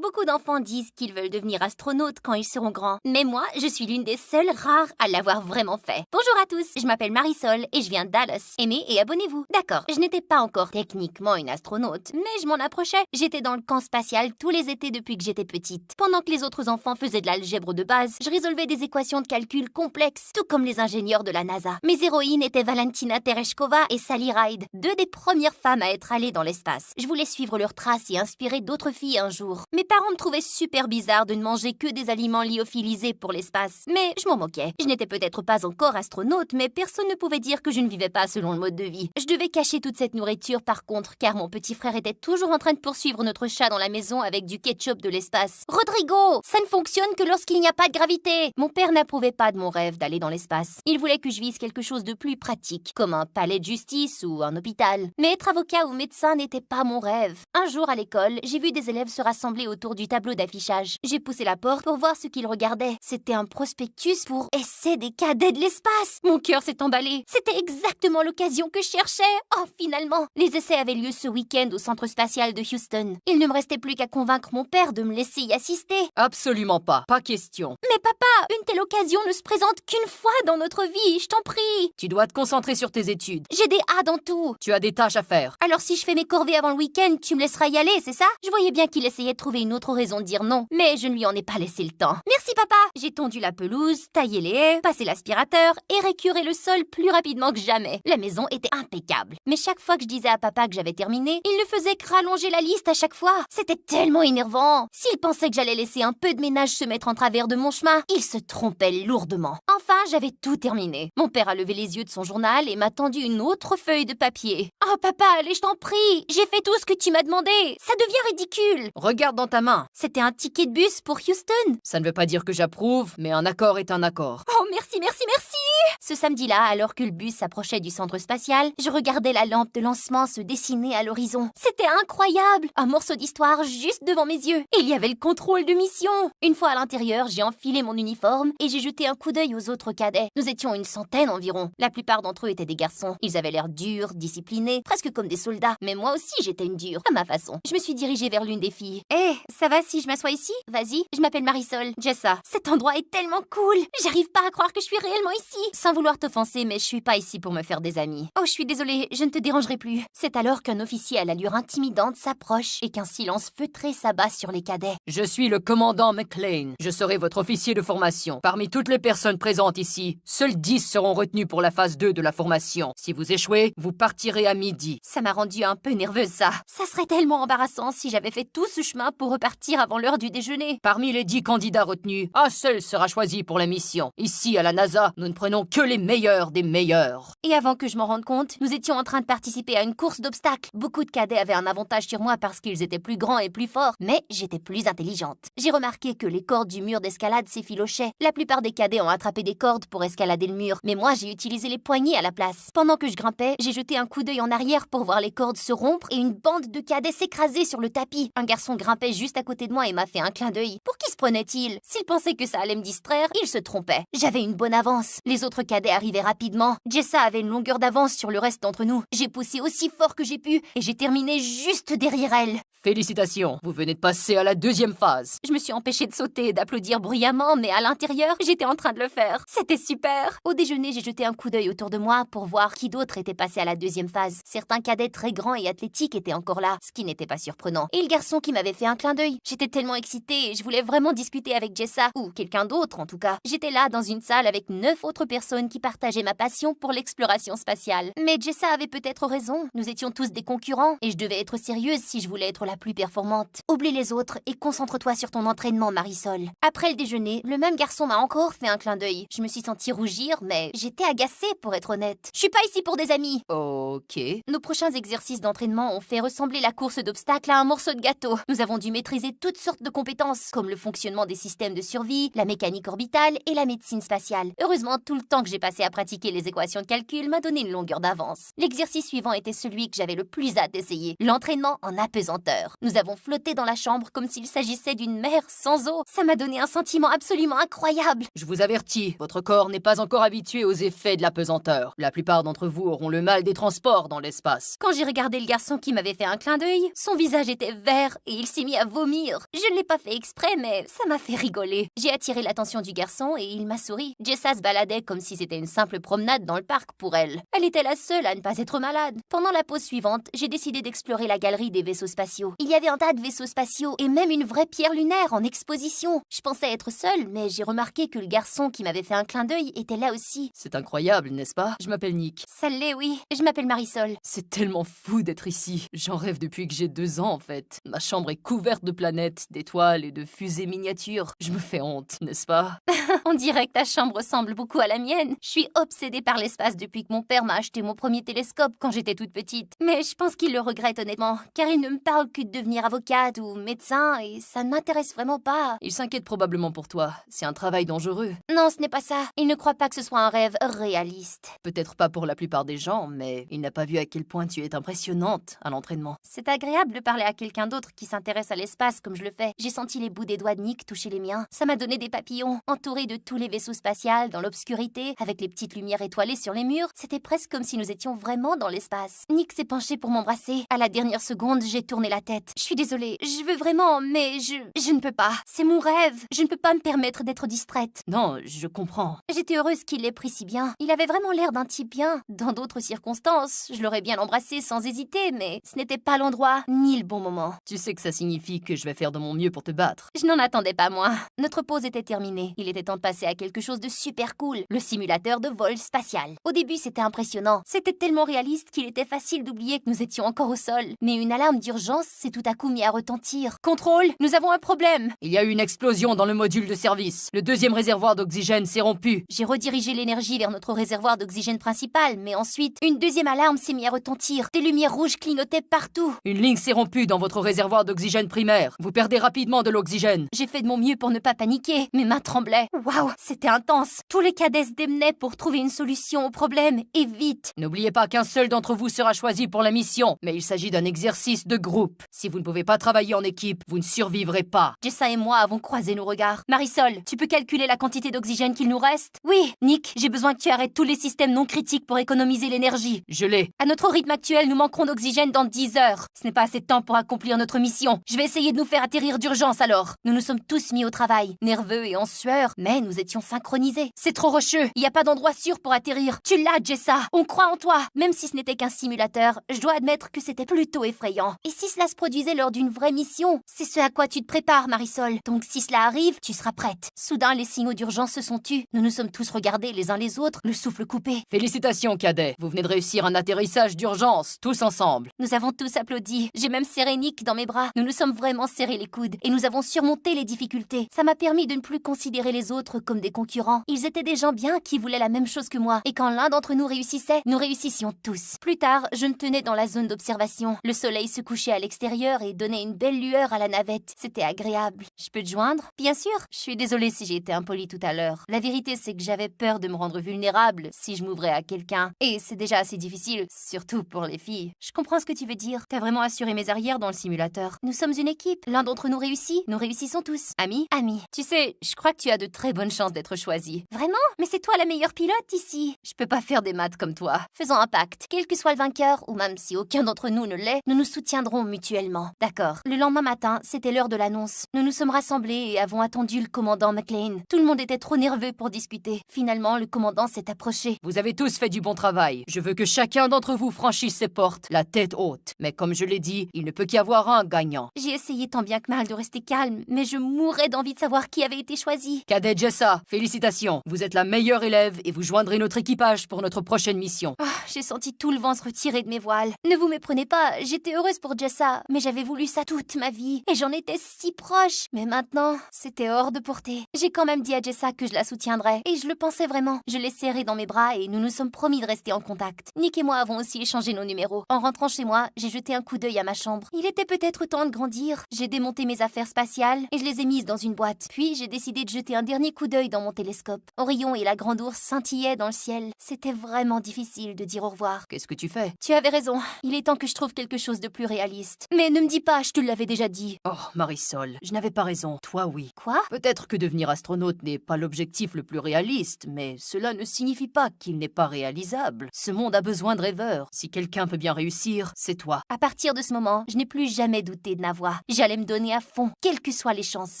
Beaucoup d'enfants disent qu'ils veulent devenir astronautes quand ils seront grands. Mais moi, je suis l'une des seules rares à l'avoir vraiment fait. Bonjour à tous, je m'appelle Marisol et je viens de Dallas. Aimez et abonnez-vous. D'accord, je n'étais pas encore techniquement une astronaute, mais je m'en approchais. J'étais dans le camp spatial tous les étés depuis que j'étais petite. Pendant que les autres enfants faisaient de l'algèbre de base, je résolvais des équations de calcul complexes, tout comme les ingénieurs de la NASA. Mes héroïnes étaient Valentina Tereshkova et Sally Ride, deux des premières femmes à être allées dans l'espace. Je voulais suivre leurs traces et inspirer d'autres filles un jour. Mes parents me trouvaient super bizarre de ne manger que des aliments lyophilisés pour l'espace, mais je m'en moquais. Je n'étais peut-être pas encore astronaute, mais personne ne pouvait dire que je ne vivais pas selon le mode de vie. Je devais cacher toute cette nourriture par contre, car mon petit frère était toujours en train de poursuivre notre chat dans la maison avec du ketchup de l'espace. Rodrigo, ça ne fonctionne que lorsqu'il n'y a pas de gravité. Mon père n'approuvait pas de mon rêve d'aller dans l'espace. Il voulait que je vise quelque chose de plus pratique, comme un palais de justice ou un hôpital. Mais être avocat ou médecin n'était pas mon rêve. Un jour à l'école, j'ai vu des élèves se rassembler autour du tableau d'affichage. J'ai poussé la porte pour voir ce qu'ils regardaient. C'était un prospectus pour Essai des cadets de l'espace. Mon cœur s'est emballé. C'était exactement l'occasion que je cherchais. Oh, finalement. Les essais avaient lieu ce week-end au centre spatial de Houston. Il ne me restait plus qu'à convaincre mon père de me laisser y assister. Absolument pas, pas question. Mais papa, une telle occasion ne se présente qu'une fois dans notre vie, je t'en prie. Tu dois te concentrer sur tes études. J'ai des A dans tout. Tu as des tâches à faire. Alors si je fais mes corvées avant le week-end, tu me laisseras y aller, c'est ça? Je voyais bien qu'il essayait de trouver une autre raison de dire non, mais je ne lui en ai pas laissé le temps. Merci papa. J'ai tondu la pelouse, taillé les haies, passé l'aspirateur et récuré le sol plus rapidement que jamais. La maison était impeccable. Mais chaque fois que je disais à papa que j'avais terminé, il ne faisait que rallonger la liste à chaque fois. C'était tellement énervant. S'il pensait que j'allais laisser un peu de ménage se mettre en travers de mon chemin, il se trompait lourdement. Enfin, j'avais tout terminé. Mon père a levé les yeux de son journal et m'a tendu une autre feuille de papier. Oh papa, allez, je t'en prie. J'ai fait tout ce que tu m'as demandé. Ça devient ridicule. Regarde dans ta main. C'était un ticket de bus pour Houston. Ça ne veut pas dire que j'approuve, mais un accord est un accord. Oh, merci, merci, merci. Ce samedi-là, alors que le bus s'approchait du centre spatial, je regardais la lampe de lancement se dessiner à l'horizon. C'était incroyable. Un morceau d'histoire juste devant mes yeux. Et il y avait le contrôle de mission. Une fois à l'intérieur, j'ai enfilé mon uniforme et j'ai jeté un coup d'œil aux autres cadets. Nous étions une centaine environ. La plupart d'entre eux étaient des garçons. Ils avaient l'air durs, disciplinés, presque comme des soldats. Mais moi aussi, j'étais une dure, à ma façon. Je me suis dirigée vers l'une des filles. Hé, ça va si je m'assois ici? Vas-y, je m'appelle Marisol. Jessa. Cet endroit est tellement cool. J'arrive pas à croire que je suis réellement ici. Sans vouloir t'offenser, mais je suis pas ici pour me faire des amis. Oh, je suis désolée, je ne te dérangerai plus. C'est alors qu'un officier à l'allure intimidante s'approche et qu'un silence feutré s'abat sur les cadets. Je suis le commandant McLean. Je serai votre officier de formation. Parmi toutes les personnes présentes ici, seuls 10 seront retenus pour la phase 2 de la formation. Si vous échouez, vous partirez à midi. Ça m'a rendue un peu nerveuse, ça. Ça serait tellement embarrassant si j'avais fait tout ce chemin pour repartir avant l'heure du déjeuner. Parmi les 10 candidats retenus, un seul sera choisi pour la mission. Ici, à la NASA, nous ne prenons que les meilleurs des meilleurs. Et avant que je m'en rende compte, nous étions en train de participer à une course d'obstacles. Beaucoup de cadets avaient un avantage sur moi parce qu'ils étaient plus grands et plus forts, mais j'étais plus intelligente. J'ai remarqué que les cordes du mur d'escalade s'effilochaient. La plupart des cadets ont attrapé des cordes pour escalader le mur, mais moi j'ai utilisé les poignées à la place. Pendant que je grimpais, j'ai jeté un coup d'œil en arrière pour voir les cordes se rompre et une bande de cadets s'écraser sur le tapis. Un garçon grimpait juste à côté de moi et m'a fait un clin d'œil. Pour qui se prenait-il? S'il pensait que ça allait me distraire, il se trompait. J'avais une bonne avance. Les autres cadets arrivaient rapidement. Jessa avait une longueur d'avance sur le reste d'entre nous. J'ai poussé aussi fort que j'ai pu et j'ai terminé juste derrière elle. Félicitations, vous venez de passer à la deuxième phase. Je me suis empêchée de sauter et d'applaudir bruyamment, mais à l'intérieur, j'étais en train de le faire. C'était super. Au déjeuner, j'ai jeté un coup d'œil autour de moi pour voir qui d'autre était passé à la deuxième phase. Certains cadets très grands et athlétiques étaient encore là, ce qui n'était pas surprenant. Et le garçon qui m'avait fait un clin d'œil. J'étais tellement excitée et je voulais vraiment discuter avec Jessa, ou quelqu'un d'autre en tout cas. J'étais là dans une salle avec 9 autres personnes qui partageaient ma passion pour l'exploration spatiale. Mais Jessa avait peut-être raison. Nous étions tous des concurrents et je devais être sérieuse si je voulais être la plus performante. Oublie les autres et concentre-toi sur ton entraînement, Marisol. Après le déjeuner, le même garçon m'a encore fait un clin d'œil. Je me suis sentie rougir, mais j'étais agacée pour être honnête. Je suis pas ici pour des amis. Ok. Nos prochains exercices d'entraînement ont fait ressembler la course d'obstacles à un morceau de gâteau. Nous avons dû maîtriser toutes sortes de compétences, comme le fonctionnement des systèmes de survie, la mécanique orbitale et la médecine spatiale. Heureusement, tout le temps que que j'ai passé à pratiquer les équations de calcul m'a donné une longueur d'avance. L'exercice suivant était celui que j'avais le plus hâte d'essayer, l'entraînement en apesanteur. Nous avons flotté dans la chambre comme s'il s'agissait d'une mer sans eau. Ça m'a donné un sentiment absolument incroyable. Je vous avertis, votre corps n'est pas encore habitué aux effets de la pesanteur. La plupart d'entre vous auront le mal des transports dans l'espace. Quand j'ai regardé le garçon qui m'avait fait un clin d'œil, son visage était vert et il s'est mis à vomir. Je ne l'ai pas fait exprès, mais ça m'a fait rigoler. J'ai attiré l'attention du garçon et il m'a souri. Jessa se baladait comme si c'était une simple promenade dans le parc pour elle. Elle était la seule à ne pas être malade. Pendant la pause suivante, j'ai décidé d'explorer la galerie des vaisseaux spatiaux. Il y avait un tas de vaisseaux spatiaux et même une vraie pierre lunaire en exposition. Je pensais être seule, mais j'ai remarqué que le garçon qui m'avait fait un clin d'œil était là aussi. C'est incroyable, n'est-ce pas? Je m'appelle Nick. Ça l'est, oui. Je m'appelle Marisol. C'est tellement fou d'être ici. J'en rêve depuis que j'ai 2 ans, en fait. Ma chambre est couverte de planètes, d'étoiles et de fusées miniatures. Je me fais honte, n'est-ce pas? On dirait que ta chambre ressemble beaucoup à la mienne. Je suis obsédée par l'espace depuis que mon père m'a acheté mon premier télescope quand j'étais toute petite. Mais je pense qu'il le regrette honnêtement, car il ne me parle que de devenir avocate ou médecin et ça ne m'intéresse vraiment pas. Il s'inquiète probablement pour toi. C'est un travail dangereux. Non, ce n'est pas ça. Il ne croit pas que ce soit un rêve réaliste. Peut-être pas pour la plupart des gens, mais il n'a pas vu à quel point tu es impressionnante à l'entraînement. C'est agréable de parler à quelqu'un d'autre qui s'intéresse à l'espace comme je le fais. J'ai senti les bouts des doigts de Nick toucher les miens. Ça m'a donné des papillons, entourés de tous les vaisseaux spatials, dans l'obscurité, avec les petites lumières étoilées sur les murs. C'était presque comme si nous étions vraiment dans l'espace. Nick s'est penché pour m'embrasser. À la dernière seconde, j'ai tourné la tête. Je suis désolée, je veux vraiment, mais je ne peux pas. C'est mon rêve. Je ne peux pas me permettre d'être distraite. Non, je comprends. J'étais heureuse qu'il l'ait pris si bien. Il avait vraiment l'air d'un type bien. Dans d'autres circonstances, je l'aurais bien embrassé sans hésiter, mais ce n'était pas l'endroit ni le bon moment. Tu sais que ça signifie que je vais faire de mon mieux pour te battre. Je n'en attendais pas moins. Notre pause était terminée. Il était temps de passer à quelque chose de super cool, le simulateur de vol spatial. Au début, c'était impressionnant. C'était tellement réaliste qu'il était facile d'oublier que nous étions encore au sol. Mais une alarme d'urgence s'est tout à coup mise à retentir. Contrôle, nous avons un problème. Il y a eu une explosion dans le module de service. Le 2e réservoir d'oxygène s'est rompu. J'ai redirigé l'énergie vers notre réservoir d'oxygène principal, mais ensuite, une deuxième alarme s'est mise à retentir. Des lumières rouges clignotaient partout. Une ligne s'est rompue dans votre réservoir d'oxygène primaire. Vous perdez rapidement de l'oxygène. J'ai fait de mon mieux pour ne pas paniquer. Mes mains tremblaient. Waouh, c'était intense. Tous les cadets se démenaient pour trouver une solution au problème, et vite. N'oubliez pas qu'un seul d'entre vous sera choisi pour la mission, mais il s'agit d'un exercice de groupe. Si vous ne pouvez pas travailler en équipe, vous ne survivrez pas. Jessa et moi avons croisé nos regards. Marisol, tu peux calculer la quantité d'oxygène qu'il nous reste? Oui. Nick, j'ai besoin que tu arrêtes tous les systèmes non critiques pour économiser l'énergie. Je l'ai. À notre rythme actuel, nous manquerons d'oxygène dans 10 heures. Ce n'est pas assez de temps pour accomplir notre mission. Je vais essayer de nous faire atterrir d'urgence alors. Nous nous sommes tous mis au travail, nerveux et en sueur, mais nous étions synchronisés. C'est trop rocheux. Il n'y a pas d'endroit sûr pour atterrir. Tu l'as, Jessa. On croit en toi. Même si ce n'était qu'un simulateur, je dois admettre que c'était plutôt effrayant. Et si cela se produisait lors d'une vraie mission? C'est ce à quoi tu te prépares, Marisol. Donc si cela arrive, tu seras prête. Soudain, les signaux d'urgence se sont tus. Nous nous sommes tous regardés les uns les autres, le souffle coupé. Félicitations, cadet. Vous venez de réussir un atterrissage d'urgence, tous ensemble. Nous avons tous applaudi. J'ai même serré Nick dans mes bras. Nous nous sommes vraiment serrés les coudes et nous avons surmonté les difficultés. Ça m'a permis de ne plus considérer les autres comme des concurrents. Ils étaient des gens bien qui voulaient la même chose que moi. Et quand l'un d'entre nous réussissait, nous réussissions tous. Plus tard, je me tenais dans la zone d'observation. Le soleil se couchait à l'extérieur et donnait une belle lueur à la navette. C'était agréable. Je peux te joindre? Bien sûr. Je suis désolée si j'ai été impolie tout à l'heure. La vérité, c'est que j'avais peur de me rendre vulnérable si je m'ouvrais à quelqu'un. Et c'est déjà assez difficile, surtout pour les filles. Je comprends ce que tu veux dire. T'as vraiment assuré mes arrières dans le simulateur. Nous sommes une équipe. L'un d'entre nous réussit. Nous réussissons tous. Amis? Amis. Tu sais, je crois que tu as de très bonnes chances d'être choisi. Vraiment? Mais c'est toi la meilleure pilote ici. Je peux pas faire des maths comme toi. Faisons un pacte. Quel que soit le vainqueur, ou même si aucun d'entre nous ne l'est, nous nous soutiendrons mutuellement. D'accord. Le lendemain matin, c'était l'heure de l'annonce. Nous nous sommes rassemblés et avons attendu le commandant McLean. Tout le monde était trop nerveux pour discuter. Finalement, le commandant s'est approché. Vous avez tous fait du bon travail. Je veux que chacun d'entre vous franchisse ses portes, la tête haute. Mais comme je l'ai dit, il ne peut qu'y avoir un gagnant. J'ai essayé tant bien que mal de rester calme, mais je mourais d'envie de savoir qui avait été choisi. Cadet Jessa, félicitations. Vous êtes la meilleure élève et vous joindrez notre équipage pour notre prochaine mission. Oh, j'ai senti tout le vent se retirer de mes voiles. Ne vous méprenez pas, j'étais heureuse pour Jessa, mais j'avais voulu ça toute ma vie. Et j'en étais si proche. Mais maintenant, c'était hors de portée. J'ai quand même dit à Jessa que je la soutiendrais. Et je le pensais vraiment. Je l'ai serrée dans mes bras et nous nous sommes promis de rester en contact. Nick et moi avons aussi échangé nos numéros. En rentrant chez moi, j'ai jeté un coup d'œil à ma chambre. Il était peut-être temps de grandir. J'ai démonté mes affaires spatiales et je les ai mises dans une boîte. Puis j'ai décidé de jeter un dernier coup d'œil dans mon télescope. Orion est la grande d'ours scintillaient dans le ciel. C'était vraiment difficile de dire au revoir. Qu'est-ce que tu fais? Tu avais raison, il est temps que je trouve quelque chose de plus réaliste. Mais ne me dis pas, je te l'avais déjà dit. Oh, Marisol, je n'avais pas raison. Toi, oui. Quoi? Peut-être que devenir astronaute n'est pas l'objectif le plus réaliste, mais cela ne signifie pas qu'il n'est pas réalisable. Ce monde a besoin de rêveurs. Si quelqu'un peut bien réussir, c'est toi. À partir de ce moment, je n'ai plus jamais douté de ma voix. J'allais me donner à fond, quelles que soient les chances.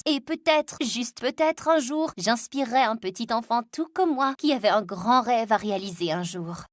Et peut-être, juste peut-être un jour, j'inspirerai un petit enfant tout comme moi qui avait un grand rêve à réaliser un jour.